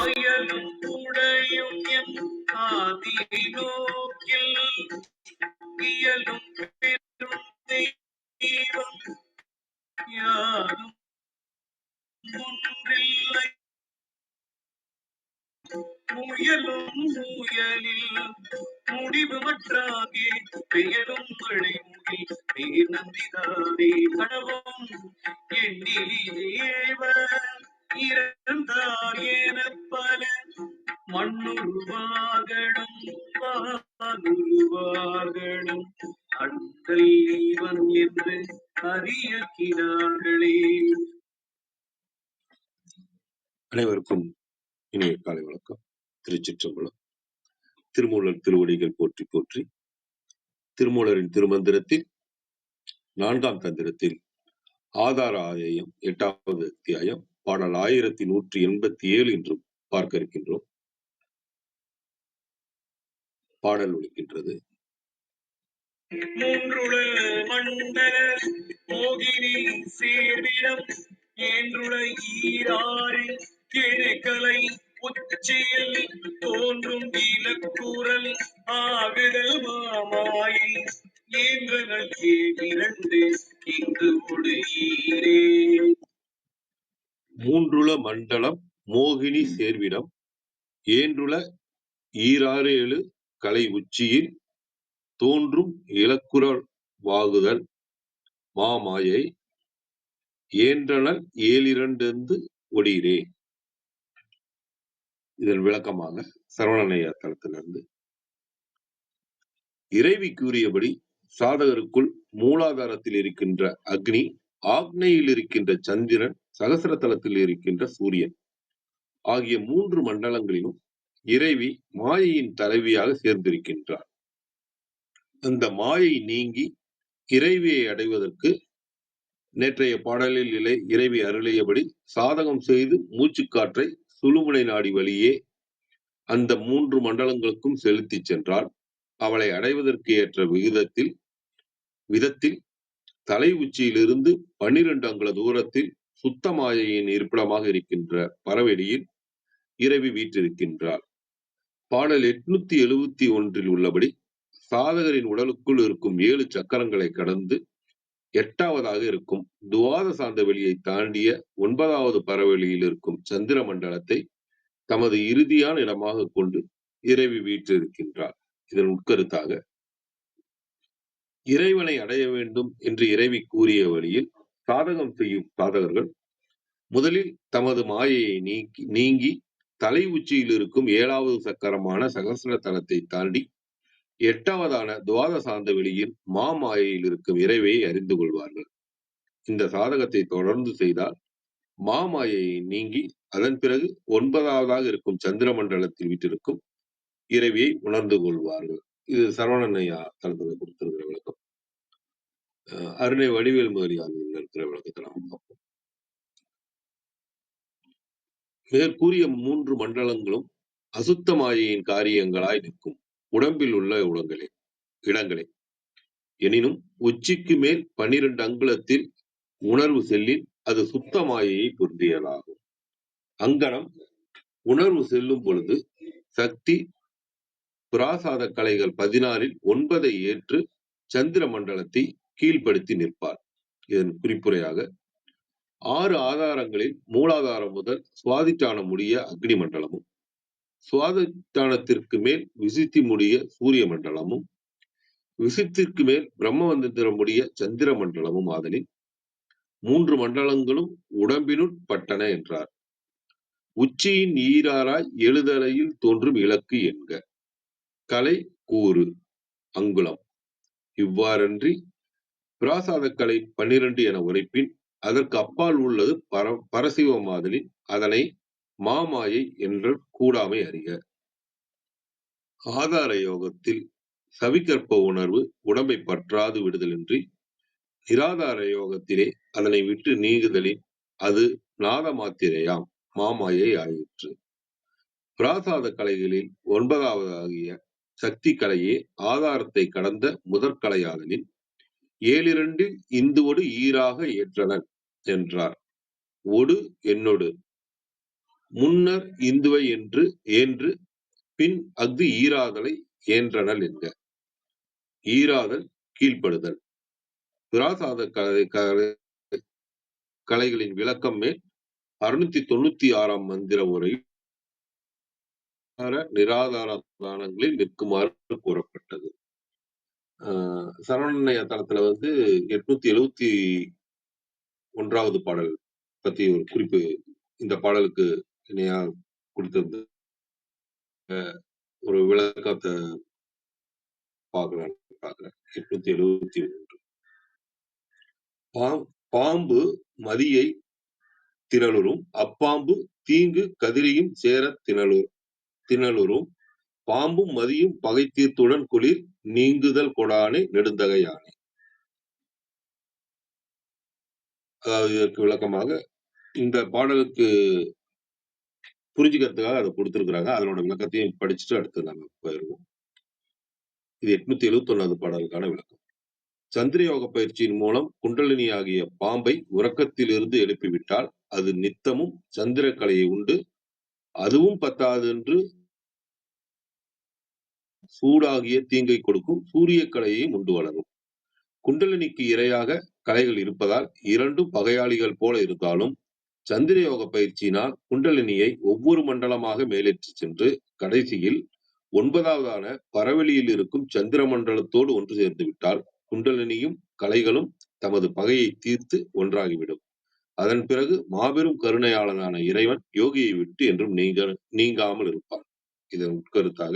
அயலும் உடையும் எம் ஆதி நோக்கில் இயலும் பெரும் தெய்வம் யாரும் ஒன்றில்லை முயலும் முயலில் முடிவு மற்றாகே பெயரும் மழை முகில் பேர் நந்திதானே கனவும் எண்ணிலேவ இறந்தார் என பல மண்ணுருவாகணும் வானுருவாகணும் அண்டல் இவன் என்று அறியக்கிறார்களே. அனைவருக்கும் இனிய காலை வணக்கம். திருச்சிற்றம்பலம். திருமூலர் திருவடிகள் போற்றி போற்றி. திருமூலரின் திருமந்திரத்தில் 4ஆம் தந்திரத்தில் ஆதார ஆயம் 8வது அத்தியாயம் பாடல் 1187 என்றும் பார்க்க இருக்கின்றோம். பாடல் ஒலிக்கின்றது. மூன்றுள மண்டல மோகினி சேர்விடம் ஏன்றுள ஈராறு கிழக்கலை உச்சியில் தோன்றும் இலக்குரல் ஆகுதல் மாமாயை ஏன்றனல் இரண்டு இங்கு ஒடுகிறே. மூன்றுள மண்டலம் மோகினி சேர்விடம் ஏன்றுள ஈராறு கலை உச்சியில் தோன்றும் இலக்குரல் வாகுதல் மாமாயை ஏன்றனல் 7 ஒடீரே. இதன் விளக்கமாக சரவணனையா தளத்திலிருந்து இறைவி கூறியபடி சாதகருக்குள் மூலாதாரத்தில் இருக்கின்ற அக்னி, ஆக்னையில் இருக்கின்ற சந்திரன், சகசர தலத்தில் இருக்கின்ற சூரியன் ஆகிய 3 மண்டலங்களிலும் இறைவி மாயையின் தலைவியாக சேர்ந்திருக்கின்றார். அந்த மாயை நீங்கி இறைவியை அடைவதற்கு நேற்றைய பாடலில் இறைவி அருளியபடி சாதகம் செய்து மூச்சுக்காற்றை சுழுமுனை நாடி வழியே அந்த 3 மண்டலங்களுக்கும் செலுத்தி சென்றால் அவளை அடைவதற்கு ஏற்ற விதத்தில் தலை உச்சியிலிருந்து 12 அங்குல தூரத்தில் சுத்த மாயையின் இருப்பிடமாக இருக்கின்ற பரவெளியில் இறைவி வீற்றிருக்கின்றார். பாடல் 871 உள்ளபடி சாதகரின் உடலுக்குள் இருக்கும் 7 சக்கரங்களை கடந்து 8வதாக இருக்கும் துவாத சாந்த வெளியை தாண்டிய 9வது பரவெளியில் இருக்கும் சந்திர மண்டலத்தை தமது இறுதியான இடமாக கொண்டு இறைவி வீற்றிருக்கின்றார். இதன் உட்கருத்தாக இறைவனை அடைய வேண்டும் என்று இறைவி கூறிய வழியில் சாதகம் செய்யும் சாதகர்கள் முதலில் தமது மாயையை நீங்கி தலை உச்சியில் இருக்கும் 7வது சக்கரமான சகசர தலத்தை தாண்டி 8வதான துவாத சாந்த வெளியில் மாமாயையில் இருக்கும் இறைவியை அறிந்து கொள்வார்கள். இந்த சாதகத்தை தொடர்ந்து செய்தால் மாமாயையை நீங்கி அதன் பிறகு 9வதாக இருக்கும் சந்திர மண்டலத்தில் வீட்டிருக்கும் இறைவியை உணர்ந்து கொள்வார்கள். இது சரவணனையா தளத்தில் கொடுத்திருக்கிற விளக்கம். அருணை வடிவேல் முதலியார் இருக்கிற விளக்கத்தை நாம் பார்ப்போம். மேற்கூறிய 3 மண்டலங்களும் அசுத்த மாயையின் காரியங்களாய் நிற்கும் உடம்பில் உள்ள இடங்களே. எனினும் உச்சிக்கு மேல் 12 அங்குலத்தில் உணர்வு செல்லில் அது சுத்த மாயையை பொருந்தியதாகும். அங்கனம் உணர்வு செல்லும் பொழுது சக்தி பிராசாத கலைகள் 16ல் 9ஐ ஏற்று சந்திர மண்டலத்தை கீழ்ப்படுத்தி நிற்பார். இதன் குறிப்புரையாக 6 ஆதாரங்களில் மூலாதாரம் முதல் சுவாதிஷ்டானம் முடிய அக்னி மண்டலமும், சுவாதிஷ்டானத்திற்கு மேல் விசுத்தி முடிய சூரிய மண்டலமும், விசுத்திற்கு மேல் பிரம்மவந்திரம் முடிய சந்திர மண்டலமும் ஆதலின் 3 மண்டலங்களும் உடம்பினுட்பட்டன என்றார். உச்சியின் ஈராராய் எழுதலையில் தோன்றும் இலக்கு என்க கலை கூறு அங்குலம். இவ்வாறன்றி பிராசாத கலை 12 என உரைப்பின் அதற்கு அப்பால் உள்ளது பரசிவமாதலின் அதனை மாமாயை என்ற கூடாமை அறிக. ஆதார யோகத்தில் சவிகற்ப உணர்வு உடம்பை பற்றாது விடுதலின்றி நிராதார யோகத்திலே அதனை விட்டு நீங்குதலின் அது நாத மாத்திரையாம் மாமாயை ஆயிற்று. பிராசாத கலைகளில் 9வதாகிய சக்தி கலையே ஆதாரத்தை கடந்த முதற்கலையாதலின் 7 இந்துவொடு ஈராக ஏற்றனன் என்றார். ஒடு என்னொடு முன்னர் இந்துவை ஏன்று பின் அஃது ஈராதலை ஏன்றனள் என்க. ஈராதல் கீழ்ப்படுதல். பிராசாத கலைகளின் விளக்கம் மேல் 696 மந்திர உரை நிராதார தானங்களில் நிற்குமாறு கூறப்பட்டது. சரவணய தளத்துல 871வது பாடல் பத்தி ஒரு குறிப்பு இந்த பாடலுக்கு இணையா கொடுத்திருந்த ஒரு விளக்கத்தை பார்க்கிறேன். 873. பாம்பு மதியை திரளுறும் அப்பாம்பு தீங்கு கதிரியும் சேர திணலுறும் பாம்பும் மதியும் பகை தீர்த்துடன் குளிர் நீங்குதல் கொடானே நெடுந்தகையானே. அதாவது இதற்கு விளக்கமாக இந்த பாடலுக்கு புரிஞ்சுக்கிறதுக்காக அதை கொடுத்திருக்கிறாங்க. அதனோட விளக்கத்தையும் படிச்சுட்டு அடுத்து நம்ம போயிருவோம். இது 871வது பாடலுக்கான விளக்கம். சந்திரயோக பயிற்சியின் மூலம் குண்டலினி ஆகிய பாம்பை உறக்கத்திலிருந்து எழுப்பிவிட்டால் அது நித்தமும் சந்திரக்கலையை உண்டு, அதுவும் பத்தாது என்று சூடாகிய தீங்கை கொடுக்கும் சூரிய கலையையும் உண்டு வளரும். குண்டலினிக்கு இரையாக கலைகள் இருப்பதால் இரண்டும் பகையாளிகள் போல இருந்தாலும் சந்திரயோக பயிற்சியினால் குண்டலினியை ஒவ்வொரு மண்டலமாக மேலேற்றி சென்று கடைசியில் 9வதான பரவெளியில் இருக்கும் சந்திர மண்டலத்தோடு ஒன்று சேர்ந்து விட்டால் குண்டலினியும் கலைகளும் தமது பகையை தீர்த்து ஒன்றாகிவிடும். அதன் பிறகு மாபெரும் கருணையாளனான இறைவன் யோகியை விட்டு என்றும் நீங்காமல் இருப்பான். இதன் உட்கருத்தாக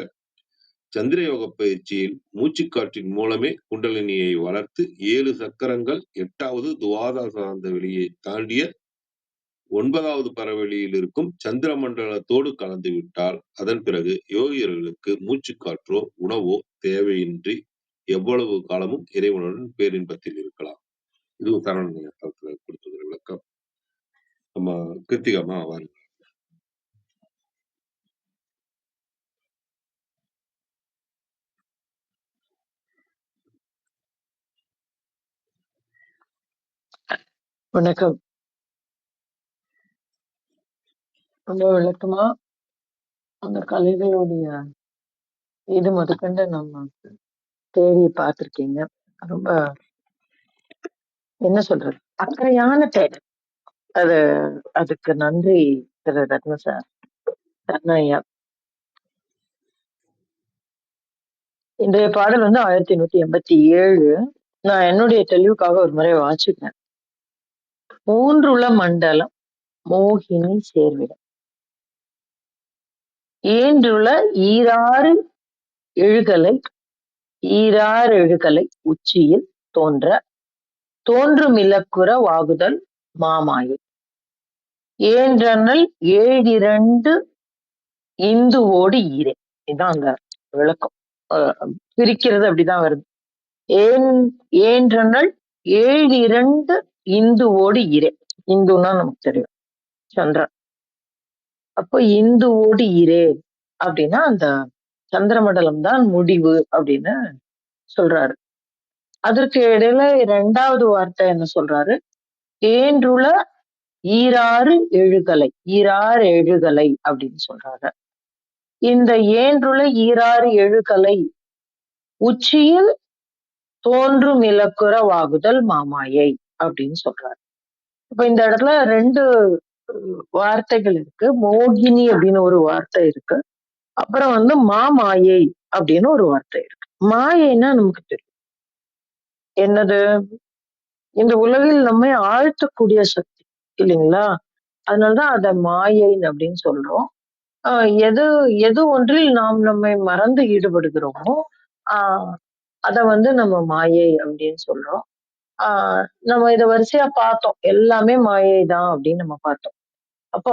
சந்திரயோக பயிற்சியில் மூச்சுக்காற்றின் மூலமே குண்டலினியை வளர்த்து 7 சக்கரங்கள் 8வது துவாதசாந்த வெளியை தாண்டிய 9வது பரவெளியில் இருக்கும் சந்திர மண்டலத்தோடு கலந்து விட்டால் அதன் பிறகு யோகியர்களுக்கு மூச்சுக்காற்றோ உணவோ தேவையின்றி எவ்வளவு காலமும் இறைவனுடன் பேரின்பத்தில் இருக்கலாம். இதுவும் சரவண கொடுத்துக்கிற விளக்கம். நம்ம கிருத்திகமா வாருங்க. வணக்கம். ரொம்ப விளக்கமா அந்த கலைகளுடைய இது முதற்கொண்டு நம்ம தேடி பார்த்திருக்கீங்க. ரொம்ப என்ன சொல்றது, அக்கறையான தேடல். அதுக்கு நன்றி திரு ரத்னய்யா. இன்றைய பாடல் 1187. நான் என்னுடைய தெளிவுக்காக ஒரு முறை வாசிக்கிறேன். மூன்றுள மண்டலம் மோகினி சேர்விடம் ஏன்றுள்ள ஈராறு எழுகலை உச்சியில் தோன்றும் இலக்குற வாகுதல் மாமாயை ஏன்றனல் 7 இந்துவோடு ஈரே. இதுதான் அந்த விளக்கம். பிரிக்கிறது அப்படிதான் வருது. ஏன்றனல் 7 இந்துவோடு ஈரே. இந்துன்னா நமக்கு தெரியும் சந்திரன். அப்போ இந்துவோடு ஈரே அப்படின்னா அந்த சந்திரமண்டலம் தான் முடிவு அப்படின்னு சொல்றாரு. அதற்கு இடையில 2வது வார்த்தை என்ன சொல்றாரு? ஏன்றுள்ள ஈராறு எழுகலை அப்படின்னு சொல்றாரு. இந்த ஏன்றுள்ள ஈராறு எழுகலை உச்சியில் தோன்றும் இலக்குற வாகுதல் மாமாயை அப்படின்னு சொல்றாரு. இப்ப இந்த இடத்துல 2 வார்த்தைகள் இருக்கு. மோகினி அப்படின்னு ஒரு வார்த்தை இருக்கு, அப்புறம் மாமாயை அப்படின்னு ஒரு வார்த்தை இருக்கு. மாயைன்னா நமக்கு தெரியும் என்னது, இந்த உலகில் நம்மை ஆழ்த்தக்கூடிய சக்தி இல்லைங்களா? அதனாலதான் அத மாயை அப்படின்னு சொல்றோம். எது ஒன்றில் நாம் நம்மை மறந்து ஈடுபடுகிறோமோ அத நம்ம மாயை அப்படின்னு சொல்றோம். நம்ம இத வரிசையா பார்த்தோம், எல்லாமே மாயை தான் அப்படின்னு நம்ம பார்த்தோம். அப்போ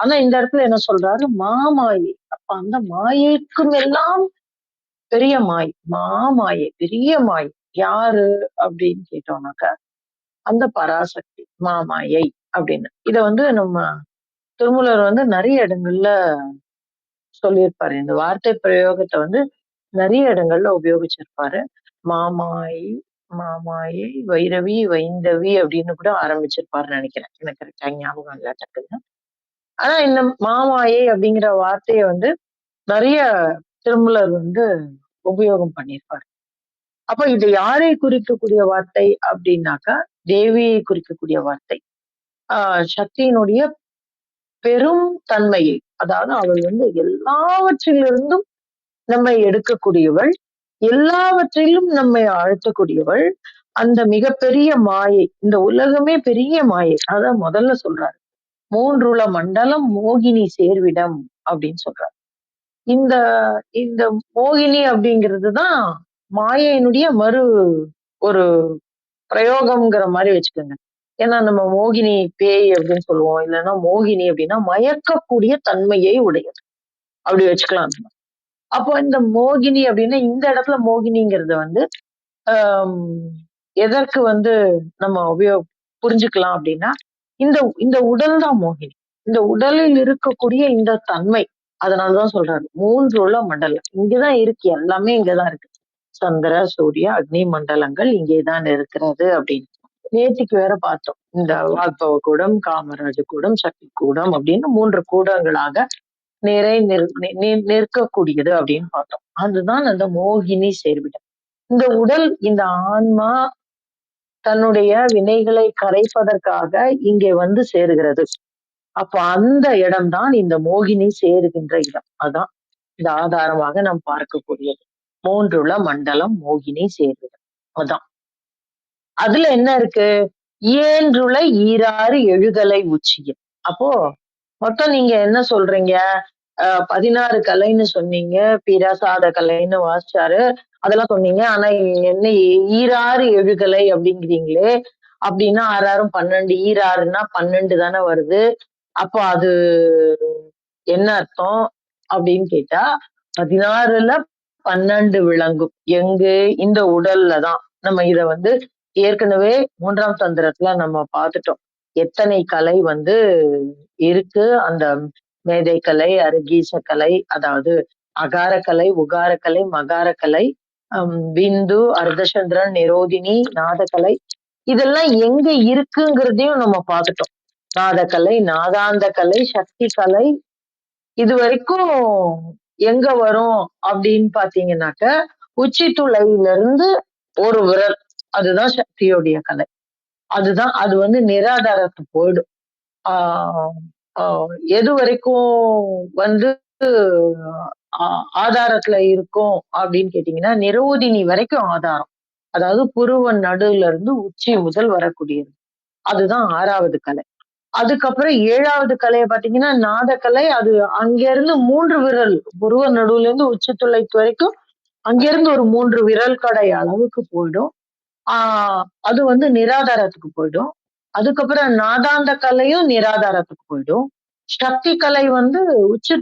ஆனா இந்த இடத்துல என்ன சொல்றாரு? மாமாயை. அப்ப அந்த மாயைக்கும் எல்லாம் பெரிய மாமாயை, பெரிய மாயை யாரு அப்படின்னு கேட்டோம்னாக்கா அந்த பராசக்தி மாமாயை அப்படின்னு. இத நம்ம திருமூலர் நிறைய இடங்கள்ல சொல்லியிருப்பாரு. இந்த வார்த்தை பிரயோகத்தை நிறைய இடங்கள்ல உபயோகிச்சிருப்பாரு. மாமாயை வைரவி வைந்தவி அப்படின்னு கூட ஆரம்பிச்சிருப்பாருன்னு நினைக்கிறேன். எனக்கு கரெக்டா ஞாபகம் இல்ல டக்குன்னு. ஆனா இந்த மாமாயை அப்படிங்கிற வார்த்தையை வந்து நிறைய திருமூலர் வந்து உபயோகம் பண்ணியிருப்பார். அப்ப இது யாரை குறிக்கக்கூடிய வார்த்தை அப்படின்னாக்கா தேவியை குறிக்கக்கூடிய வார்த்தை. சக்தியினுடைய பெரும் தன்மையை, அதாவது அவள் வந்து எல்லாவற்றிலிருந்தும் நம்மை எடுக்கக்கூடியவள், எல்லாவற்றிலும் நம்மை ஆழ்த்தக்கூடியவள். அந்த மிகப்பெரிய மாயை, இந்த உலகமே பெரிய மாயை. அதான் முதல்ல சொல்றாரு, மூன்றுல மண்டலம் மோகினி சேர்விடம் அப்படின்னு சொல்றாரு. இந்த இந்த மோகினி அப்படிங்கிறது தான் மாயையினுடைய ஒரு பிரயோகம்ங்கிற மாதிரி வச்சுக்கோங்க. ஏன்னா நம்ம மோகினி பேய் அப்படின்னு சொல்லுவோம், இல்லைன்னா மோகினி அப்படின்னா மயக்கக்கூடிய தன்மையை உடையது, அப்படி வச்சுக்கலாம். அப்போ இந்த மோகினி அப்படின்னா இந்த இடத்துல மோகினிங்கிறத வந்து ஆஹ் எதற்கு வந்து நம்ம புரிஞ்சுக்கலாம் அப்படின்னா, இந்த இந்த உடல் தான் மோகினி. இந்த உடலில் இருக்கக்கூடிய இந்த தன்மை, அதனாலதான் சொல்றாரு மூன்றுள்ள மண்டலம் இங்கதான் இருக்கு, எல்லாமே இங்கதான் இருக்கு. சந்திர சூரிய அக்னி மண்டலங்கள் இங்கேதான் இருக்கிறது அப்படின்னு நேற்றுக்கு வேற பார்த்தோம். இந்த வாக்பவ கூடம், காமராஜ கூடம், சக்தி கூடம் அப்படின்னு 3 கூடங்களாக நிற்கக்கூடியது அப்படின்னு பார்த்தோம். அதுதான் அந்த மோகினி சேர்விடம். இந்த உடல், இந்த ஆன்மா தன்னுடைய வினைகளை கரைப்பதற்காக இங்கே வந்து சேருகிறது. அப்ப அந்த இடம்தான் இந்த மோகினி சேருகின்ற இடம். அதான் இந்த ஆதாரமாக நாம் பார்க்கக்கூடியது. மூன்றுள்ள மண்டலம் மோகினி சேருகிறது. அதான் அதுல என்ன இருக்கு? இயன்றுள ஈராறு எழுகலை உச்சியில். அப்போ மொத்தம் நீங்க என்ன சொல்றீங்க? 16 கலைன்னு சொன்னீங்க, பிரசாத கலைன்னு வாசிச்சாரு, அதெல்லாம் சொன்னீங்க. ஆனா என்ன ஈராறு எழுகலை அப்படிங்கிறீங்களே, அப்படின்னா 6 6 12, ஈராறுன்னா 12 தானே வருது. அப்போ அது என்ன அர்த்தம் அப்படின்னு கேட்டா, 16ல 12 விளங்கும். எங்கு? இந்த உடல்ல தான். நம்ம இத வந்து ஏற்கனவே 3ஆம் தந்திரத்துல நம்ம பார்த்துட்டோம். எத்தனை கலை வந்து இருக்கு. அந்த மேதை கலை, அரகீச கலை, அதாவது அகார கலை, உகார கலை, மகார கலை, பிந்து, அர்த்தசந்திரன், நிரோதினி, நாதகலை, இதெல்லாம் எங்க இருக்குங்கிறதையும் நம்ம பார்த்துட்டோம். நாதகலை, நாதாந்த கலை, சக்தி கலை, இது வரைக்கும் எங்க வரும் அப்படின்னு பாத்தீங்கன்னாக்க, உச்சி துளையில இருந்து ஒரு விரல், அதுதான் சக்தியோடைய கலை. அதுதான் அது வந்து நிராதாரத்துக்கு போயிடும். எது வரைக்கும் வந்து ஆதாரத்துல இருக்கும் அப்படின்னு கேட்டீங்கன்னா, நிரோதினி வரைக்கும் ஆதாரம். அதாவது புருவன் நடுவுல இருந்து உச்சி முதல் வரக்கூடியது. அதுதான் 6வது கலை. அதுக்கப்புறம் 7வது கலையை பாத்தீங்கன்னா நாதக்கலை. அது அங்கிருந்து 3 விரல், புருவ நடுவுல இருந்து உச்சத்துளை வரைக்கும் அங்கிருந்து ஒரு 3 விரல் கடை அளவுக்கு போயிடும். அது வந்து நிராதாரத்துக்கு போயிடும். அதுக்கப்புறம் நாதாந்த கலையும் நிராதாரத்துக்கு போயிடும். சக்தி கலை வந்து உச்சி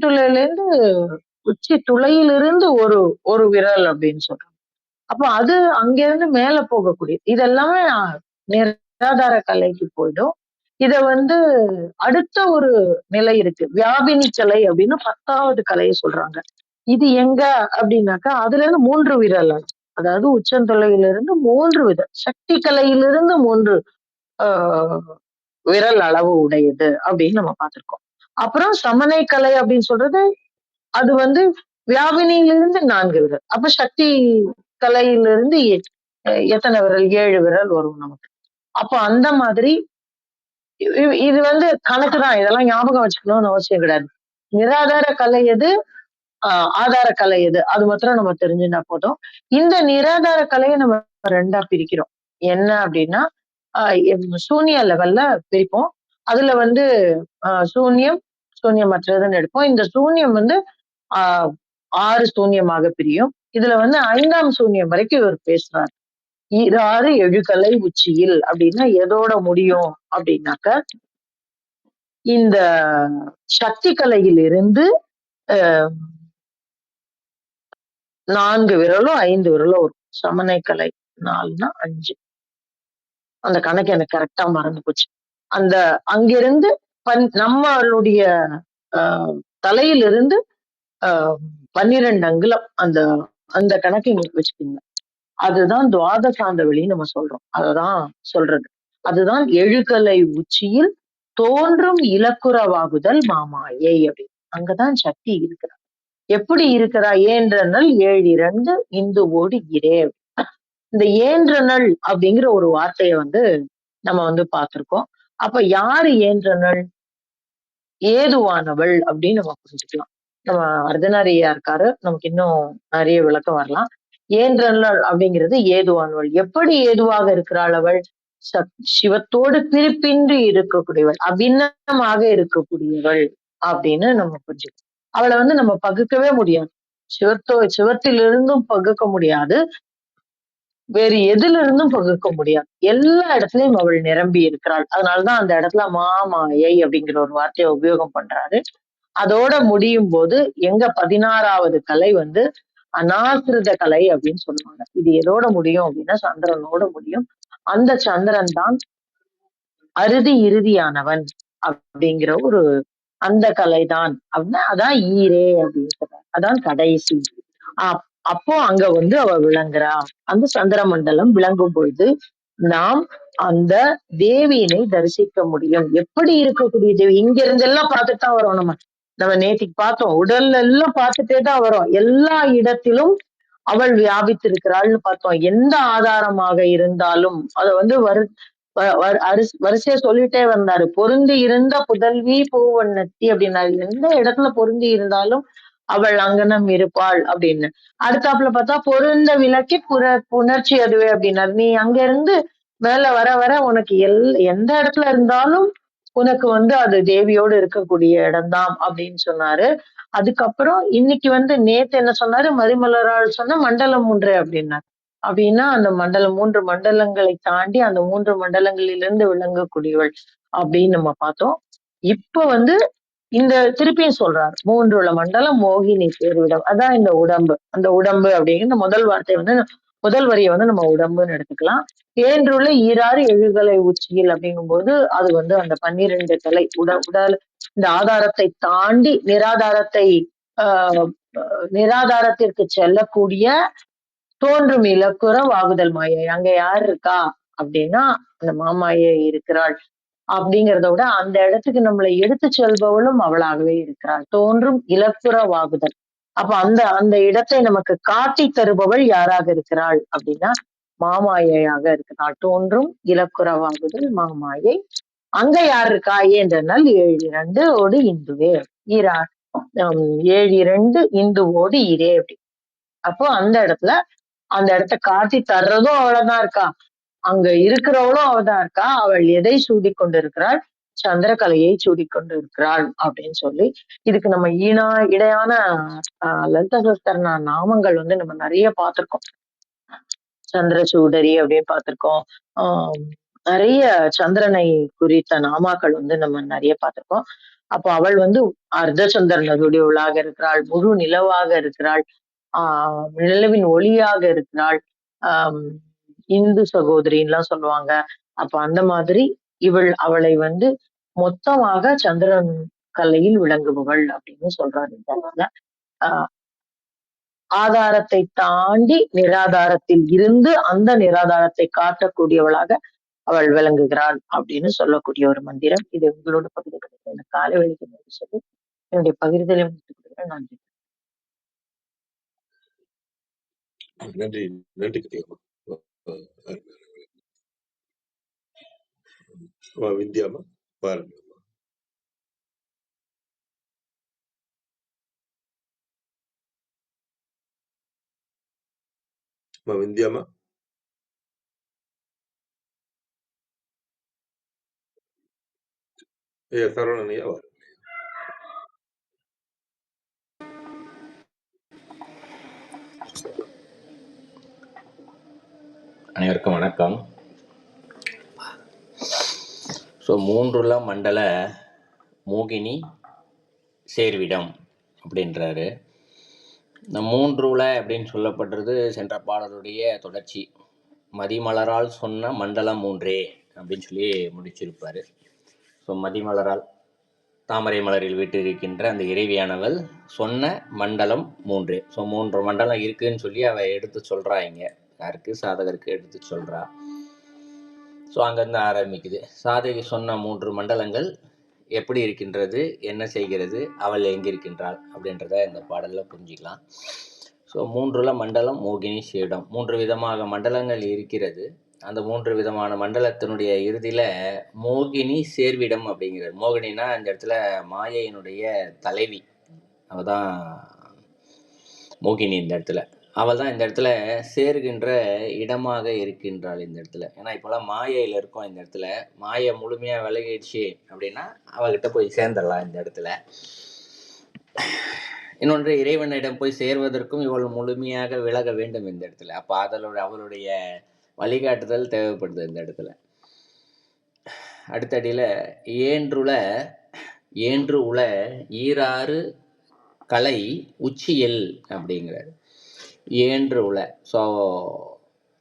துளையிலிருந்து ஒரு விரல் அப்படின்னு சொல்றாங்க. அப்ப அது அங்கிருந்து மேல போகக்கூடிய இதெல்லாமே நிராதார கலைக்கு போயிடும். இத வந்து அடுத்த ஒரு நிலை இருக்கு, வியாபினி கலை அப்படின்னு 10வது கலையை சொல்றாங்க. இது எங்க அப்படின்னாக்கா, அதுல இருந்து 3 விரல், அதாவது உச்சந்தொலையிலிருந்து 3 விரல், சக்தி கலையிலிருந்து 3 விரல் அளவு உடையது அப்படின்னு நம்ம பார்த்திருக்கோம். அப்புறம் சமனை கலை அப்படின்னு சொல்றது, அது வந்து வியாபினியிலிருந்து 4 விரல். அப்ப சக்தி கலையிலிருந்து எத்தனை விரல்? 7 விரல் வரும் நமக்கு. அப்ப அந்த மாதிரி இது வந்து கணக்குதான், இதெல்லாம் ஞாபகம் வச்சுக்கணும்னு அவசியம் கிடையாது. நிராதார கலை எது, ஆதார கலை எது, அது மாத்திரம் நம்ம தெரிஞ்சுனா போதும். இந்த நிராதார கலையை நம்ம 2ஆ பிரிக்கிறோம். என்ன அப்படின்னா, சூன்ய லெவல்ல பிரிப்போம். அதுல வந்து சூன்யமற்றதுன்னு எடுப்போம். இந்த சூன்யம் வந்து 6 சூன்யமாக பிரியும். இதுல வந்து 5ஆம் சூன்யம் வரைக்கும் இவர் பேசுறாரு. ஈராறு எழுகலை உச்சியில் அப்படின்னா எதோட முடியும் அப்படின்னாக்க, இந்த சக்தி கலையிலிருந்து 4 விரலும் 5 விரலும் வரும். சமனை கலை 4னா 5. அந்த கணக்கு எனக்கு கரெக்டா மறந்து போச்சு. அந்த அங்கிருந்து நம்மளுடைய தலையிலிருந்து 12 அங்குலம், அந்த அந்த கணக்கு எங்களுக்கு வச்சுக்கோங்க. அதுதான் துவாதசாந்த வெளின்னு நம்ம சொல்றோம். அததான் சொல்றது. அதுதான் எழுகலை உச்சியில் தோன்றும் இலக்குறவாகுதல் மாமாயை அப்படி. அங்கதான் சக்தி இருக்கிறார். எப்படி இருக்கிறா? ஏன்றனல் 7 இந்துவோடு இரே. இந்த ஏன்றனள் அப்படிங்கிற ஒரு வார்த்தையை நம்ம பார்த்திருக்கோம். அப்ப யாரு ஏன்றனள்? ஏதுவானவள் அப்படின்னு நம்ம புரிஞ்சுக்கலாம். நம்ம அர்த்தநாரியா இருக்காரு, நமக்கு இன்னும் நிறைய விளக்கம் வரலாம். ஏன்றனள் அப்படிங்கிறது ஏதுவானவள். எப்படி ஏதுவாக இருக்கிறாள் அவள்? சிவத்தோடு பிரிப்பின்றி இருக்கக்கூடியவள், அபிநமாக இருக்கக்கூடியவள் அப்படின்னு நம்ம புரிஞ்சுக்கலாம். அவளை நம்ம பகுக்கவே முடியாது. சிவத்திலிருந்தும் பகுக்க முடியாது, வேறு எதிலிருந்தும் பகுக்க முடியாது. எல்லா இடத்துலயும் அவள் நிரம்பி இருக்கிறாள். அதனாலதான் அந்த இடத்துல மாமாயை அப்படிங்கிற ஒரு வார்த்தையை உபயோகம் பண்றாரு. அதோட முடியும் போது எங்க 16வது கலை அநாசிரித கலை அப்படின்னு சொல்லுவாங்க. இது எதோட முடியும் அப்படின்னா சந்திரனோட முடியும். அந்த சந்திரன் தான் இறுதியானவன் அப்படிங்கிற ஒரு அந்த கலைதான் அப்படின்னா அதான் ஈரே அப்படின்னு சொல்றாங்க. அதான் கடைசி. அப்போ அங்க அவ விளங்குறா. அந்த சந்திர மண்டலம் விளங்கும் பொழுது நாம் அந்த தேவியினை தரிசிக்க முடியும். எப்படி இருக்கக்கூடிய தேவி? இங்க இருந்தெல்லாம் பார்த்துட்டு தான் வரோம். நம்ம நேத்திக்கு பார்த்தோம், உடல்ல எல்லாம் பார்த்துட்டே தான் வரோம். எல்லா இடத்திலும் அவள் வியாபித்திருக்கிறாள்னு பார்த்தோம். எந்த ஆதாரமாக இருந்தாலும் அதை வரிசையா சொல்லிட்டே வந்தாரு. பொருந்தி இருந்த புதல்வி பூவண்ணத்தி அப்படின்னாரு. எந்த இடத்துல பொருந்தி இருந்தாலும் அவள் அங்கனம் இருப்பாள் அப்படின்னு. அடுத்தாப்புல பார்த்தா பொருந்த விளக்கி புணர்ச்சி அதுவே அப்படின்னாரு. நீ அங்க இருந்து மேல வர வர உனக்கு எந்த இடத்துல இருந்தாலும் உனக்கு அது தேவியோடு இருக்கக்கூடிய இடம்தான் அப்படின்னு சொன்னாரு. அதுக்கப்புறம் இன்னைக்கு நேத்து என்ன சொன்னாரு? மதிமலரால் சொன்ன மண்டலம் 3 அப்படின்னாரு. அப்படின்னா அந்த மண்டலம் 3 மண்டலங்களை தாண்டி அந்த 3 மண்டலங்களிலிருந்து விளங்கக்கூடியவள் அப்படின்னு நம்ம பார்த்தோம். இப்ப இந்த திருப்பியும் சொல்றாரு, 3 மண்டலம் மோகினி சேர்விடம். அதான் இந்த உடம்பு. அந்த உடம்பு அப்படிங்கிற முதல் வார்த்தை முதல் வரியை நம்ம உடம்புன்னு எடுத்துக்கலாம். 7 ஈராறு எழுகலை உச்சியில் அப்படிங்கும்போது அது அந்த 12 கலை உடல். இந்த ஆதாரத்தை தாண்டி நிராதாரத்திற்கு செல்லக்கூடிய தோன்றும் இலக்குற வாகுதல் மாயை. அங்க யார் இருக்கா அப்படின்னா அந்த மாமாயை இருக்கிறாள். அப்படிங்கிறத விட அந்த இடத்துக்கு நம்மளை எடுத்து செல்பவளும் அவளாகவே இருக்கிறாள். தோன்றும் இலக்குற வாகுதல். அப்ப அந்த இடத்தை நமக்கு காட்டி தருபவள் யாராக இருக்கிறாள் அப்படின்னா மாமாயையாக இருக்கிறாள். தோன்றும் இலக்குறவாகுதல் மாமாயை. அங்க யார் இருக்கா? ஏன்றனால் 7 இந்துவே. 7 இந்துவோடு இரே அப்படி. அப்போ அந்த இடத்தை காட்டி தர்றதும் அவளதான் இருக்கா, அங்க இருக்கிறவளும் அவதான் இருக்கா. அவள் எதை சூடிக்கொண்டு இருக்கிறாள்? சந்திரகலையை சூடிக்கொண்டு இருக்கிறாள் அப்படின்னு சொல்லி இதுக்கு நம்ம இடையான லலிதா சஹஸ்ரநாம நாமங்கள் நம்ம நிறைய பார்த்திருக்கோம். சந்திரசூடரி அப்படின்னு பார்த்திருக்கோம். நிறைய சந்திரனை குறித்த நாமாக்கள் நம்ம நிறைய பார்த்திருக்கோம். அப்போ அவள் அர்த்த சந்திரனுடையவளாக இருக்கிறாள், முழு நிலவாக இருக்கிறாள், நிலவின் ஒளியாக இருக்கிறாள், இந்து சகோதரின்லாம் சொல்லுவாங்க. அப்ப அந்த மாதிரி அவளை மொத்தமாக சந்திரன் கலையில் விளங்குபவள் அப்படின்னு சொல்றாரு. ஆதாரத்தை தாண்டி நிராதாரத்தில் இருந்து அந்த நிராதாரத்தை காட்டக்கூடியவளாக அவள் விளங்குகிறாள் அப்படின்னு சொல்லக்கூடிய ஒரு மந்திரம். இது உங்களோட பகிர்ந்து இந்த காலை வெளிக்கு சொல்லி என்னுடைய பகிர்தலை முடித்துக் கொள்கிறேன். நன்றி. நன்றி. நன்றி. விந்தியாமா பாருங்க. விந்தியாமா சரவணனையா வர. அனைவருக்கும் வணக்கம். ஸோ 3 மண்டல மோகினி சேர்விடம் அப்படின்றாரு. இந்த 3 அப்படின்னு சொல்லப்படுறது சென்ற பாடலுடைய தொடர்ச்சி. மதிமலரால் சொன்ன மண்டலம் 3 அப்படின்னு சொல்லி முடிச்சிருப்பார். ஸோ மதிமலரால் தாமரை மலரில் வீட்டிருக்கின்ற அந்த இறைவியானவள் சொன்ன மண்டலம் 3. ஸோ 3 மண்டலம் இருக்குதுன்னு சொல்லி அவள் எடுத்து சொல்கிறா. இங்கே யாருக்கு? சாதகருக்கு எடுத்து சொல்கிறா. ஸோ அங்கேருந்து ஆரம்பிக்குது. சாதகி சொன்ன 3 மண்டலங்கள் எப்படி இருக்கின்றது, என்ன செய்கிறது, அவள் எங்கிருக்கின்றாள் அப்படின்றத இந்த பாடலில் புரிஞ்சிக்கலாம். ஸோ 3ல மண்டலம், மோகினி, சேடம் 3 விதமாக மண்டலங்கள் இருக்கிறது. அந்த 3 விதமான மண்டலத்தினுடைய இறுதியில் மோகினி சேர்விடம் அப்படிங்கிறது. மோகினினா இந்த இடத்துல மாயையினுடைய தலைவி, அவள் தான் மோகினி. இந்த இடத்துல அவள் தான் இந்த இடத்துல சேர்கின்ற இடமாக இருக்கின்றாள் இந்த இடத்துல. ஏன்னா இப்போலாம் மாயையில் இருக்கோம். இந்த இடத்துல மாயை முழுமையாக விலகிடுச்சு அப்படின்னா அவள்கிட்ட போய் சேர்ந்துடலாம் இந்த இடத்துல. இன்னொன்று, இறைவனிடம் போய் சேர்வதற்கும் இவள் முழுமையாக விலக வேண்டும் இந்த இடத்துல. அப்போ அவளுடைய வழிகாட்டுதல் தேவைப்படுது இந்த இடத்துல. அடுத்தடியில் ஏன்று உல ஈராறு கலை உச்சியல் அப்படிங்கிறார். ஏன்று உல. ஸோ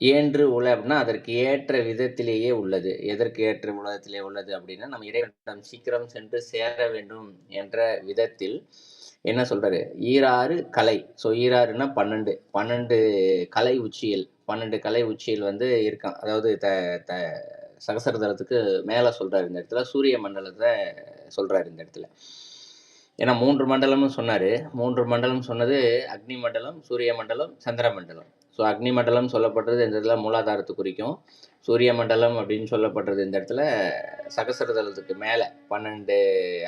ஏன்று உல அப்படின்னா அதற்கு ஏற்ற விதத்திலேயே உள்ளது. எதற்கு ஏற்ற விதத்திலே உள்ளது அப்படின்னா, நம்ம இறைவனிடம் சீக்கிரம் சென்று சேர வேண்டும் என்ற விதத்தில் என்ன சொல்றாரு, ஈராறு கலை. ஸோ ஈராறுனா 12 கலை உச்சியல். 12 கலை உச்சியல் இருக்கான். அதாவது சகசரதலத்துக்கு மேலே சொல்றாரு இந்த இடத்துல. சூரிய மண்டலத்தை சொல்றாரு இந்த இடத்துல. ஏன்னா 3 மண்டலமும் சொன்னார். 3 மண்டலம் சொன்னது அக்னி மண்டலம், சூரிய மண்டலம், சந்திர மண்டலம். ஸோ அக்னி மண்டலம் சொல்லப்படுறது இந்த இடத்துல மூலாதாரத்தை குறிக்கும். சூரிய மண்டலம் அப்படின்னு சொல்லப்படுறது இந்த இடத்துல சகசரதலத்துக்கு மேலே 12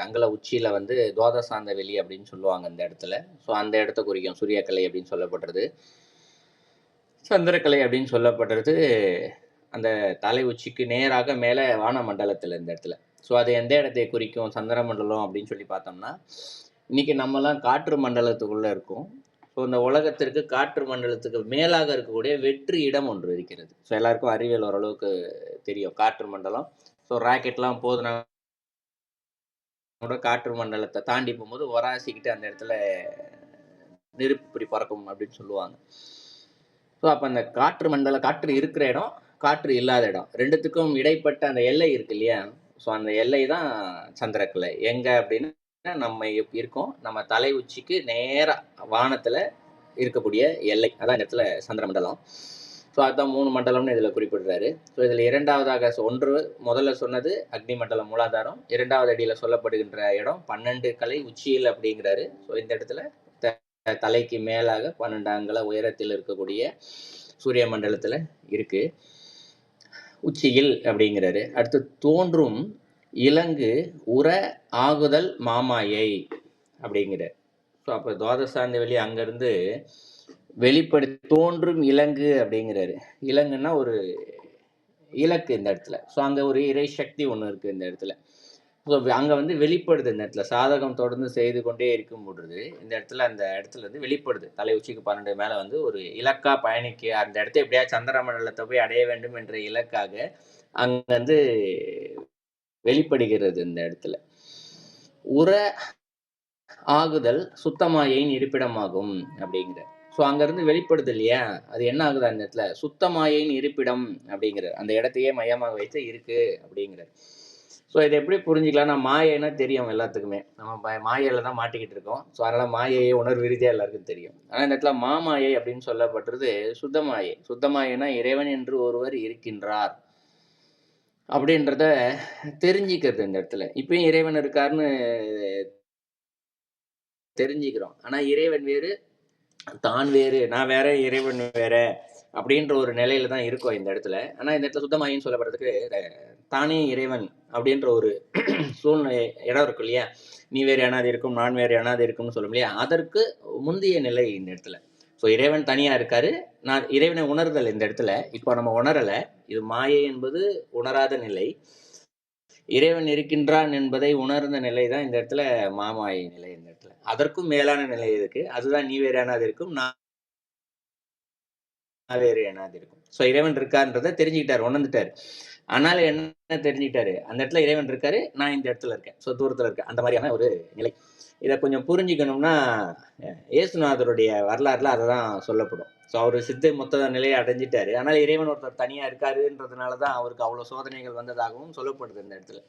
அங்கல உச்சியில் துவாதசாந்த வெளி அப்படின்னு சொல்லுவாங்க இந்த இடத்துல. ஸோ அந்த இடத்த குறிக்கும் சூரியக்கலை அப்படின்னு சொல்லப்படுறது. சந்திரக்கலை அப்படின்னு சொல்லப்படுறது அந்த தலை உச்சிக்கு நேராக மேலே வான மண்டலத்தில் இந்த இடத்துல. ஸோ அது எந்த இடத்தை குறிக்கும் சந்திர மண்டலம் அப்படின்னு சொல்லி பார்த்தோம்னா, இன்றைக்கி நம்மலாம் காற்று மண்டலத்துக்குள்ளே இருக்கும். ஸோ இந்த உலகத்திற்கு காற்று மண்டலத்துக்கு மேலாக இருக்கக்கூடிய வெற்று இடம் ஒன்று இருக்கிறது. ஸோ எல்லாருக்கும் அறிவியல் ஓரளவுக்கு தெரியும் காற்று மண்டலம். ஸோ ராக்கெட்லாம் போதுனா கூட காற்று மண்டலத்தை தாண்டி போகும்போது ஒராசிக்கிட்டு அந்த இடத்துல நெருப்பு இப்படி பறக்கும் அப்படின்னு சொல்லுவாங்க. ஸோ அப்போ அந்த காற்று இருக்கிற இடம், காற்று இல்லாத இடம், ரெண்டுத்துக்கும் இடைப்பட்ட அந்த எல்லை இருக்கு இல்லையா? ஸோ அந்த எல்லை தான் சந்திரக்கலை. எங்கே அப்படின்னா நம்ம இருக்கோம், நம்ம தலை உச்சிக்கு நேராக வானத்தில் இருக்கக்கூடிய எல்லை, அதான் இந்த இடத்துல சந்திர மண்டலம். ஸோ அதுதான் 3 மண்டலம்னு இதில் குறிப்பிடுறாரு. ஸோ இதில் இரண்டாவதாக முதல்ல சொன்னது அக்னி மண்டலம் மூலாதாரம், இரண்டாவது அடியில் சொல்லப்படுகின்ற இடம் 12 கலை உச்சியில் அப்படிங்கிறாரு. ஸோ இந்த இடத்துல தலைக்கு மேலாக 12 அங்குல உயரத்தில் இருக்கக்கூடிய சூரிய மண்டலத்தில் இருக்கு, உச்சியில் அப்படிங்கிறாரு. அடுத்து தோன்றும் இலங்கு உர ஆகுதல் மாமாயை அப்படிங்கிறார். ஸோ அப்போ துவாதசாந்த வெளி அங்கேருந்து தோன்றும் இலங்கு அப்படிங்கிறாரு. இலங்குன்னா ஒரு இலக்கு இந்த இடத்துல. ஸோ அங்கே ஒரு இறை சக்தி ஒன்று இருக்குது இந்த இடத்துல. ஸோ அங்கே வெளிப்படுது இந்த இடத்துல. சாதகம் தொடர்ந்து செய்து கொண்டே இருக்கும் பொழுது இந்த இடத்துல வெளிப்படுது. தலை உச்சிக்கு 12 மேலே ஒரு இலக்காக பயணிக்க, அந்த இடத்த எப்படியா சந்திர மண்டலத்தை போய் அடைய வேண்டும் என்ற இலக்காக அங்கே வெளிப்படுகிறது இந்த இடத்துல. உர ஆகுதல் சுத்தமாயின் இருப்பிடமாகும் அப்படிங்கிற. ஸோ அங்கேருந்து வெளிப்படுது இல்லையா, அது என்ன ஆகுது அந்த இடத்துல, சுத்தமாயின் இருப்பிடம் அப்படிங்கிற அந்த இடத்தையே மையமாக வைத்து இருக்கு அப்படிங்கிற. ஸோ இதை எப்படி புரிஞ்சிக்கலாம்னா, மாயைன்னா தெரியும் எல்லாத்துக்குமே, நம்ம மாயையில் தான் மாட்டிக்கிட்டு இருக்கோம். ஸோ அதனால் மாயையை உணர்வு ரீதியாக எல்லாருக்கும் தெரியும். ஆனால் இந்த இடத்துல மாமாயை அப்படின்னு சொல்லப்பட்டது சுத்தமாயை. சுத்தமாயைனா இறைவன் என்று ஒருவர் இருக்கின்றார் அப்படின்றத தெரிஞ்சிக்கிறது இந்த இடத்துல. இப்பயும் இறைவன் இருக்காருன்னு தெரிஞ்சுக்கிறோம். ஆனால் இறைவன் வேறு, தான் வேறு, நான் வேற, இறைவன் வேற அப்படின்ற ஒரு நிலையில தான் இருக்கும் இந்த இடத்துல. ஆனால் இந்த இடத்துல சுத்தமாயின்னு சொல்லப்படுறதுக்கு தானே இறைவன் அப்படின்ற ஒரு சூழ்நிலை இடம் இருக்கும் இல்லையா. நீ வேறு அனாதி இருக்கும், நான் வேறு அனாதி இருக்கும்னு சொல்லும் இல்லையா, அதற்கு முந்தைய நிலை இந்த இடத்துல. ஸோ இறைவன் தனியாக இருக்காரு, நான் இறைவனை உணர்தல் இந்த இடத்துல. இப்போ நம்ம உணரலை, இது மாயை என்பது உணராத நிலை. இறைவன் இருக்கின்றான் என்பதை உணர்ந்த நிலை தான் இந்த இடத்துல மாமாயை நிலை. இந்த இடத்துல அதற்கும் மேலான நிலை இருக்கு, அதுதான் நீ வேறு அனாதி இருக்கும், நான் வேறு அனாதி இருக்கும். ஸோ இறைவன் இருக்கான்றதை தெரிஞ்சுக்கிட்டாரு, உணர்ந்துட்டாரு. ஆனால் என்ன தெரிஞ்சுக்கிட்டாரு, அந்த இடத்துல இறைவன் இருக்காரு, நான் இந்த இடத்துல இருக்கேன், ஸோ தூரத்தில் இருக்கேன், அந்த மாதிரியான ஒரு நிலை. இதை கொஞ்சம் புரிஞ்சுக்கணும்னா இயேசுநாதருடைய வரலாறுல அதை தான் சொல்லப்படும். ஸோ அவர் சித்த மொத்த நிலையை அடைஞ்சிட்டாரு, ஆனால் இறைவன் ஒருத்தர் தனியாக இருக்காருன்றதுனால தான் அவருக்கு அவ்வளோ சோதனைகள் வந்ததாகவும் சொல்லப்படுது இந்த இடத்துல.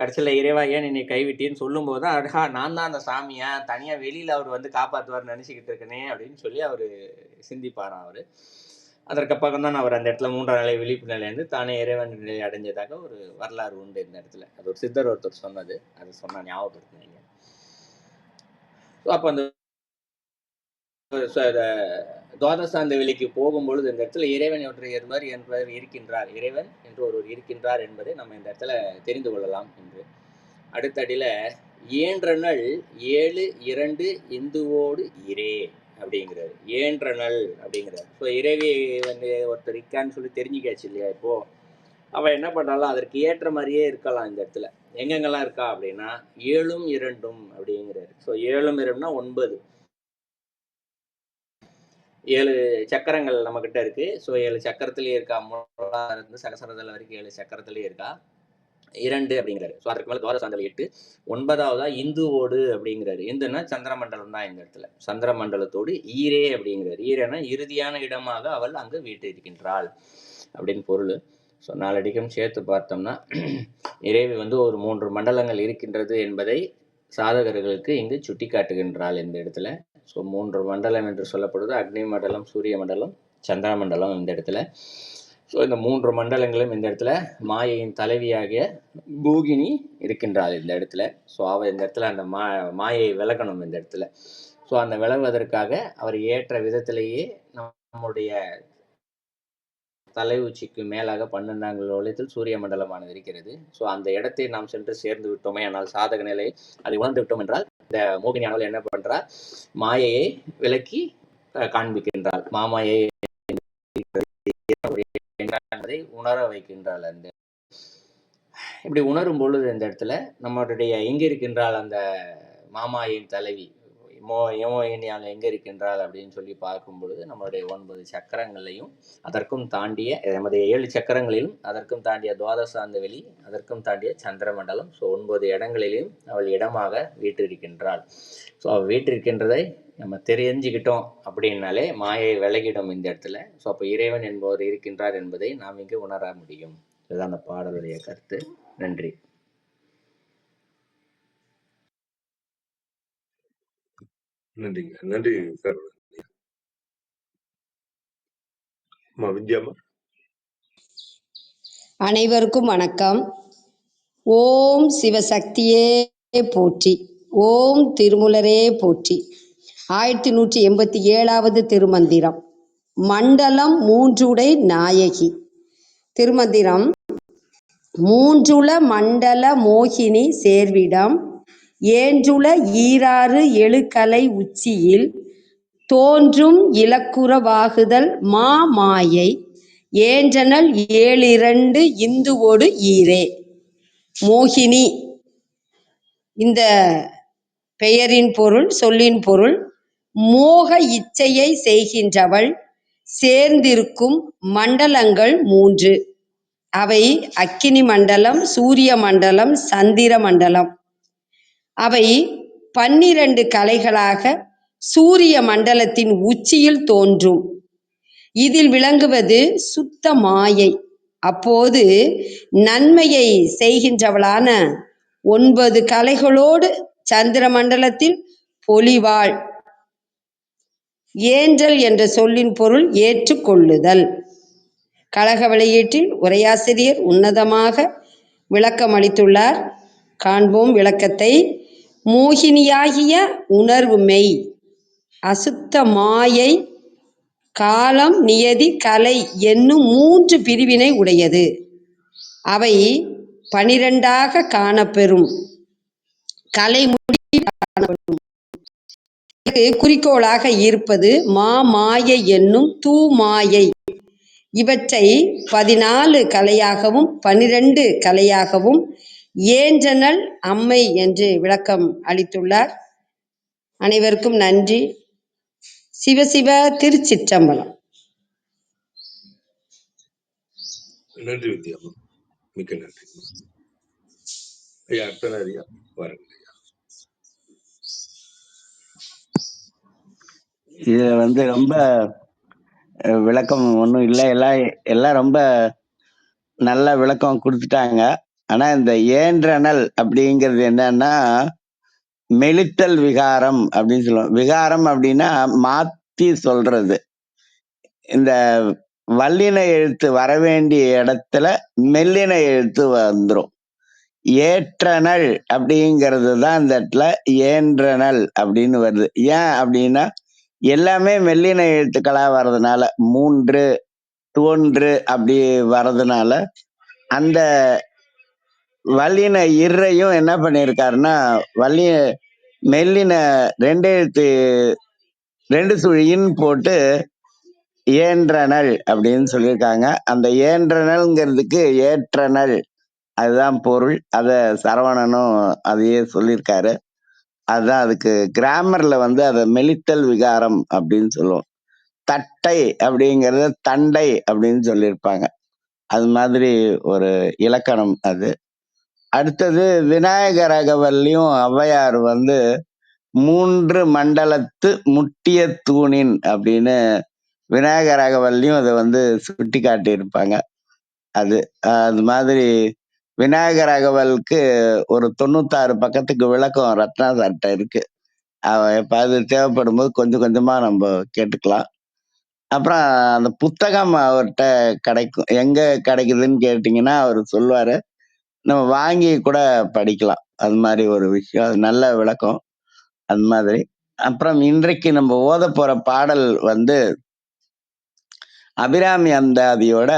கடைசியில் இறைவா ஏன் என்னை கைவிட்டின்னு சொல்லும்போது தான், அழகா நான் தான் அந்த சாமியா, தனியாக வெளியில் அவர் காப்பாற்றுவார்னு நினச்சிக்கிட்டு இருக்கனே அப்படின்னு சொல்லி அவர் சிந்திப்பாராம் அவர். அதற்கப்புறம் தான் அவர் அந்த இடத்துல 3ஆம் நிலை விழிப்பு நிலையிலிருந்து தானே இறைவன் நிலையை அடைஞ்சதாக ஒரு வரலாறு உண்டு இந்த இடத்துல. அது ஒரு சித்தர் ஒருத்தர் சொன்னது, அது சொன்னா ஞாபகப்படுத்தினீங்க. அப்போ அந்த துவாதசாந்த வெளிக்கு போகும்பொழுது இந்த இடத்துல இறைவன் என்பவர் இருக்கின்றார், இறைவன் என்று ஒருவர் இருக்கின்றார் என்பதை நம்ம இந்த இடத்துல தெரிந்து கொள்ளலாம் என்று. அடுத்த அடியில ஏன்றனள் 7:2 இந்துவோடு இரே அப்படிங்கிறாரு. ஏன்றனள் அப்படிங்கிறாரு. ஸோ இறைவி வந்து ஒருத்தர் இருக்கான்னு சொல்லி தெரிஞ்சுக்காச்சு இல்லையா? இப்போ அவ என்ன பண்ணாலும் அதற்கு ஏற்ற மாதிரியே இருக்கலாம் இந்த இடத்துல. எங்கெங்கெல்லாம் இருக்கா அப்படின்னா 7:2 அப்படிங்கிறாரு. ஸோ 7:2னா 9. 7 சக்கரங்கள் நம்ம கிட்ட இருக்கு. ஸோ 7 சக்கரத்திலேயே இருக்கா. மூலாதாரம் இருந்து சகசரதல வரைக்கும் 7 சக்கரத்திலேயே இருக்கா. 2 அப்படிங்கிறாரு. ஸோ அதற்கு மேலே துவாதசாந்தல் 8. 9வதா இந்துவோடு அப்படிங்கிறாரு. இந்துன்னா சந்திரமண்டலம் தான் இந்த இடத்துல. சந்திரமண்டலத்தோடு ஈரே அப்படிங்கிறாரு. ஈரேனா இறுதியான இடமாக அவள் அங்கு வீட்டு இருக்கின்றாள் அப்படின்னு பொருள். ஸோ நாலடிக்கும் சேர்த்து பார்த்தோம்னா இறைவி வந்து ஒரு 3 மண்டலங்கள் இருக்கின்றது என்பதை சாதகர்களுக்கு இங்கு சுட்டி காட்டுகின்றாள் இந்த இடத்துல. ஸோ 3 மண்டலம் என்று சொல்லப்படுவது அக்னி மண்டலம், சூரிய மண்டலம், சந்திர மண்டலம் இந்த இடத்துல. ஸோ இந்த 3 மண்டலங்களும் இந்த இடத்துல மாயையின் தலைவியாகிய பூகினி இருக்கின்றாள் இந்த இடத்துல. ஸோ அவள் இந்த இடத்துல அந்த மாயை விலகணும் இந்த இடத்துல. ஸோ அந்த விலகுவதற்காக அவர் ஏற்ற விதத்திலேயே நம்முடைய தலை உச்சிக்கு மேலாக 12 வலயத்தில் சூரிய மண்டலமானது இருக்கிறது. ஸோ அந்த இடத்தை நாம் சென்று சேர்ந்து விட்டோமே, ஆனால் சாதக நிலை அதை உணர்ந்து விட்டோம் என்றால் இந்த மோகினியானவள் என்ன பண்றாள்? மாயையை விலக்கி காண்பிக்கின்றாள். மாமாயை என்பதை உணர வைக்கின்றாள். அந்த இப்படி உணரும் பொழுது இந்த இடத்துல நம்மளுடைய எங்க இருக்கின்றாள் அந்த மாமாயின் தலைவி யமோகினியால் எங்க இருக்கின்றாள் அப்படின்னு சொல்லி பார்க்கும் பொழுது நம்மளுடைய 9 சக்கரங்களையும் அதற்கும் தாண்டிய நமது 7 சக்கரங்களிலும் அதற்கும் தாண்டிய துவாதசாந்த வெளி, அதற்கும் தாண்டிய சந்திரமண்டலம். ஸோ 9 இடங்களிலும் அவள் இடமாக வீற்றிருக்கின்றாள். ஸோ அவள் வீற்றிருக்கின்றதை நம்ம தெரிஞ்சுக்கிட்டோம் அப்படின்னாலே மாயை விலகிடும் இந்த இடத்துல. ஸோ அப்போ இறைவன் என்பவர் இருக்கின்றார் என்பதை நாம் இங்கு உணர முடியும். இதுதான் அந்த பாடலுடைய கருத்து. நன்றி. நன்றிங்க. நன்றி சார். வித்யாமா. அனைவருக்கும் வணக்கம். ஓம் சிவசக்தியே போற்றி, ஓம் திருமுலரே போற்றி. 1187வது திருமந்திரம். மண்டலம் 3 நாயகி. திருமந்திரம். 3 மண்டல மோகினி சேர்விடம், ஏன்றுல ஈராறு எழுகலை உச்சியில் தோன்றும் இலக்குறவாகுதல் மாமாயை, ஏன்றனள் 7:2 இந்துவோடு ஈரே. மோகினி இந்த பெயரின் பொருள், சொல்லின் பொருள் மோக இச்சையை செய்கின்றவள். சேர்ந்திருக்கும் மண்டலங்கள் 3. அவை அக்கினி மண்டலம், சூரிய மண்டலம், சந்திர மண்டலம். அவை 12 கலைகளாக சூரிய மண்டலத்தின் உச்சியில் தோன்றும். இதில் விளங்குவது சுத்த மாயை. அப்போது நன்மையை செய்கின்றவளான 9 கலைகளோடு சந்திர மண்டலத்தில் பொலிவாள். ஏன்றல் என்ற சொல்லின் பொருள் ஏற்றுக்கொள்ளுதல். கழக வெளியீட்டில் உரையாசிரியர் உன்னதமாக விளக்கம் அளித்துள்ளார். காண்போம் விளக்கத்தை. மோகினியாகிய உணர்வு மெய், அசுத்த மாயை, காலம், நியதி, கலை என்னும் 3 பிரிவினை உடையது. அவை 12ஆக காணப்பெறும். கலை காணப்படும். குறிக்கோளாக இருப்பது மாயை என்னும் தூமாயை. இவற்றை 14 கலையாகவும் 12 கலையாகவும் ஏன்றனள் அம்மை என்று விளக்கம் அளித்துள்ளார். அனைவருக்கும் நன்றி. சிவசிவ திருச்சிற்றம்பலம். நன்றி வித்யாமா, மிக்க நன்றி. ஐயா அர்த்தநாரியா வாருங்க. இதுல ரொம்ப விளக்கம் ஒன்றும் இல்லை. எல்லாம் ரொம்ப நல்ல விளக்கம் கொடுத்துட்டாங்க. ஆனா இந்த ஏன்றனல் அப்படிங்கிறது என்னன்னா மெலித்தல் விகாரம் அப்படின்னு சொல்லுவோம். விகாரம் அப்படின்னா மாத்தி சொல்றது. இந்த வல்லின எழுத்து வர வேண்டிய இடத்துல மெல்லின எழுத்து வந்துரும். ஏற்றனள் அப்படிங்கிறது தான் இந்த இடத்துல ஏன்றனள் அப்படின்னு வருது. ஏன் அப்படின்னா எல்லாமே மெல்லின எழுத்துக்களா வர்றதுனால, 3 தோன்று அப்படி வர்றதுனால அந்த வல்லின இர்ரையும் என்ன பண்ணியிருக்காருன்னா மெல்லின 2 எழுத்து 2 சுழியின் போட்டு ஏன்றனள் அப்படின்னு சொல்லியிருக்காங்க. அந்த ஏன்றனள்ங்கிறதுக்கு ஏற்றனள் அதுதான் பொருள். அத சரவணனும் அதையே சொல்லியிருக்காரு. அதுதான் அதுக்கு கிராமர்ல அத மெலித்தல் விகாரம் அப்படின்னு சொல்லுவோம். தட்டை அப்படிங்கறத தண்டை அப்படின்னு சொல்லியிருப்பாங்க. அது மாதிரி ஒரு இலக்கணம் அது. அடுத்தது விநாயகர் அகவல்லையும் ஔவையார் 3 மண்டலத்து முட்டிய தூணின் அப்படின்னு விநாயகர் அகவல்லையும் அதை சுட்டி காட்டியிருப்பாங்க. அது அது மாதிரி விநாயகர் அகவலுக்கு ஒரு 96 பக்கத்துக்கு விளக்கம் ரத்னாசார்ட்ட இருக்கு. அது தேவைப்படும் போது கொஞ்சம் கொஞ்சமா நம்ம கேட்டுக்கலாம். அப்புறம் அந்த புத்தகம் அவர்கிட்ட கிடைக்கும். எங்க கிடைக்குதுன்னு கேட்டீங்கன்னா அவர் சொல்லுவாரு. நம்ம வாங்கி கூட படிக்கலாம். அது மாதிரி ஒரு விஷயம். அது நல்ல விளக்கம். அது மாதிரி அப்புறம் இன்றைக்கு நம்ம ஓத போற பாடல் அபிராமி அந்தாதியோட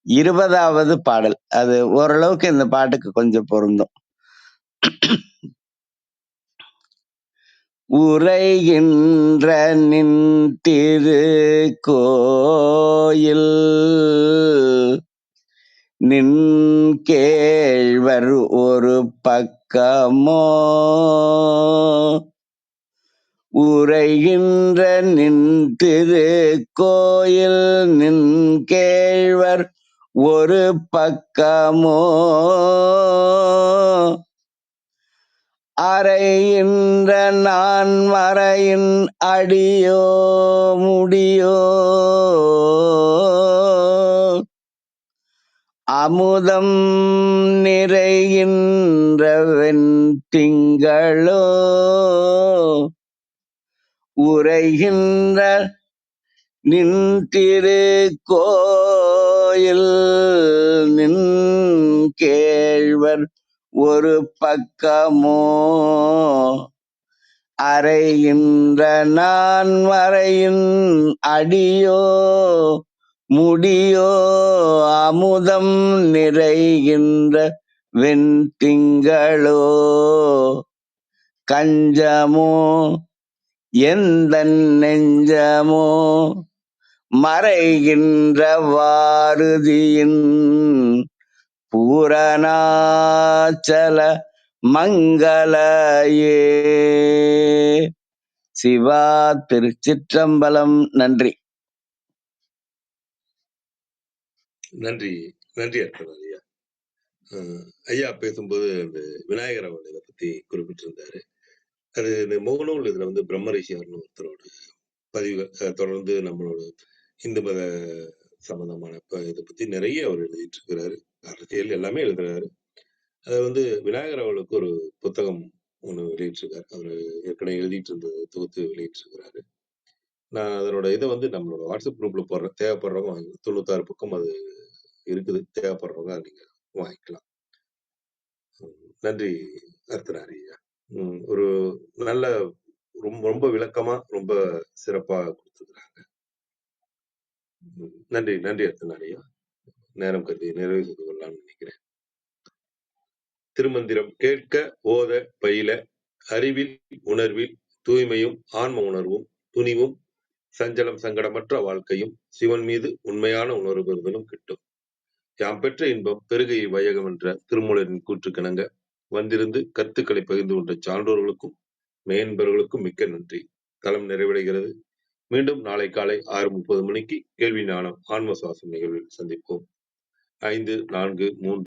20வது பாடல். அது ஓரளவுக்கு இந்த பாட்டுக்கு கொஞ்சம் பொருந்தும். உரைகின்ற நின் திரு கோயில் நின் கேழ்வர் ஒரு பக்கமோ உரைகின்ற நின் திரு கோயில் நின் கேழ்வர் ஒரு பக்கமோ அறைகின்ற நான் மறையின் அடியோ முடியோ அமுதம் நிறைகின்ற வெண்திங்களோ உரைகின்ற நின் திரு கோயில் நின் கேழ்வர் ஒரு பக்கமோ அறைகின்ற நான் மறையின் அடியோ முடியோ அமுதம் நிறைகின்ற வெண்திங்களோ கஞ்சமோ எந்தன் நெஞ்சமோ மறைகின்ற வாருதியின் பூரணாச்சல மங்களையே. சிவா திருச்சிற்றம்பலம். நன்றி. நன்றி அர்த்தம் ஐயா. ஐயா பேசும்போது அந்த விநாயகர் அவர்கள் இதை பத்தி குறிப்பிட்டிருந்தாரு. அது இந்த முகநூல் இதுல பிரம்மரிஷியார்னு ஒருத்தரோட பதிவு தொடர்ந்து நம்மளோட இந்து மத சம்பந்தமான இதை பத்தி நிறைய அவர் எழுதிட்டு இருக்கிறாரு. அரசியல் எல்லாமே எழுதுறாரு. அது விநாயகர் அவர்களுக்கு ஒரு புத்தகம் ஒண்ணு வெளியிட்டிருக்காரு. அவரு ஏற்கனவே எழுதிட்டு இருந்த தொகுத்து வெளியிட்டிருக்கிறாரு. நான் அதனோட இதை நம்மளோட வாட்ஸ்அப் குரூப்ல போடுறேன். தேவைப்படுறவங்க வாங்கி 96 பக்கம் அது இருக்குது. தேவைப்படுறவங்க நீங்க வாங்கிக்கலாம். நன்றி அர்த்தநாரி ஐயா. ஒரு நல்ல ரொம்ப விளக்கமா ரொம்ப சிறப்பா கொடுத்துருக்காங்க. நன்றி அர்த்தநாரி ஐயா. நேரம் கருதி நிறைவு செய்து கொள்ளலாம்னு நினைக்கிறேன். திருமந்திரம் கேட்க ஓத பயில அறிவில் உணர்வில் தூய்மையும் ஆன்ம உணர்வும் துணிவும் சஞ்சலம் சங்கடமற்ற வாழ்க்கையும் சிவன் மீது உண்மையான உணர்வு பெறுதலும் கிட்டும். யாம் பெற்ற இன்பம் பெருகை வையகம் என்ற திருமூலரின் கூற்றுக்கிணங்க வந்திருந்து கருத்துக்களை பகிர்ந்து கொண்ட சான்றோர்களுக்கும் மேன்பர்களுக்கும் மிக்க நன்றி. தளம் நிறைவடைகிறது. மீண்டும் நாளை காலை 6:30 மணிக்கு கேள்வி ஞானம் ஆன்ம சுவாசம் நிகழ்வில் சந்திப்போம். 5, 4, 3